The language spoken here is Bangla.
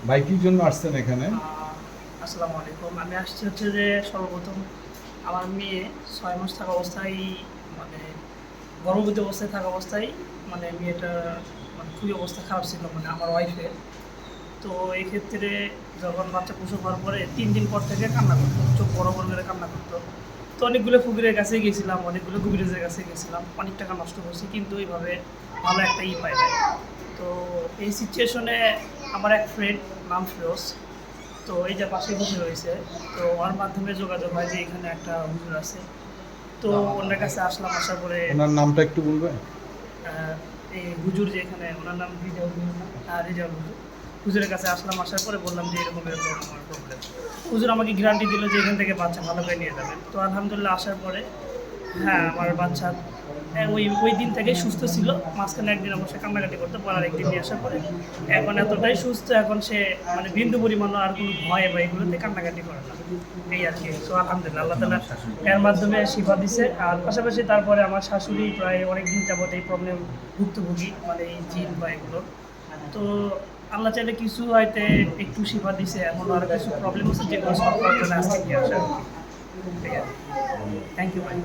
ভাই কি জন্য আসছেন এখানে? আসসালামু আলাইকুম। আমি আসছি হচ্ছে যে সর্বপ্রথম আমার মেয়ে 6 মাস থাকা অবস্থায় মানে গর্ভবতী অবস্থায় থাকা অবস্থায় মানে মেয়েটা মানে খুবই অবস্থা খারাপ ছিল মানে আমার ওয়াইফের। তো এই ক্ষেত্রে যখন বাচ্চা প্রসব হওয়ার পরে 3 দিন পর থেকে কান্না করতো, চোখ বড় বড় করে কান্না করতো। তো অনেকগুলো ফকিরের কাছে গেছিলাম, অনেকগুলো কবিরাজের কাছে গেছিলাম, অনেক টাকা নষ্ট করছি, কিন্তু এইভাবে ভালো একটা পাই নাই। তো এই সিচুয়েশনে আমার এক ফ্রেন্ড নাম ফিরোজ, তো এই যে পাশে বসে রয়েছে, তো ওর মাধ্যমে যোগাযোগ হয় যে এখানে একটা হুজুর আছে। তো ওনার কাছে আসলাম, আসার পরে ওনার নামটা একটু বলবেন? আহ, এই হুজুর যে এখানে, ওনার নাম রিজাউল হুজুর না? হ্যাঁ, রিজাউল হুজুর। হুজুরের কাছে আসলাম, আসার পরে বললাম যে এরকম এরকম আমার প্রবলেম। হুজুর আমাকে গ্যারান্টি দিল যে এখান থেকে বাচ্চা ভালো করে নিয়ে যাবেন। তো আলহামদুলিল্লাহ আসার পরে হ্যাঁ, আমার বাচ্চা ওই ওই দিন থেকেই সুস্থ ছিল। মাঝখানে একদিন অবশ্যই কান্নাকাটি করতে পড়ার একদিন নিয়ে আসার পরে এখন এতটাই সুস্থ, এখন সে মানে বিন্দু পরিমাণও আর কোনো ভয় বা এগুলোতে কান্নাকাটি করে না। এই আর কি। তো আলহামদুলিল্লাহ আল্লাহ তালা এর মাধ্যমে শিফা দিছে। আর পাশাপাশি তারপরে আমার শাশুড়ি প্রায় অনেক দিন যাবত এই প্রবলেম ভুক্তভোগী, মানে এই জিন বা এগুলো। তো আল্লাহ চাইলে কিছু হয়তো একটু শিফা দিছে, এখন আরও কিছু প্রবলেম আছে যেগুলো সলভ করার জন্য আসছে কি আসা। ঠিক আছে, থ্যাংক ইউ ভাই।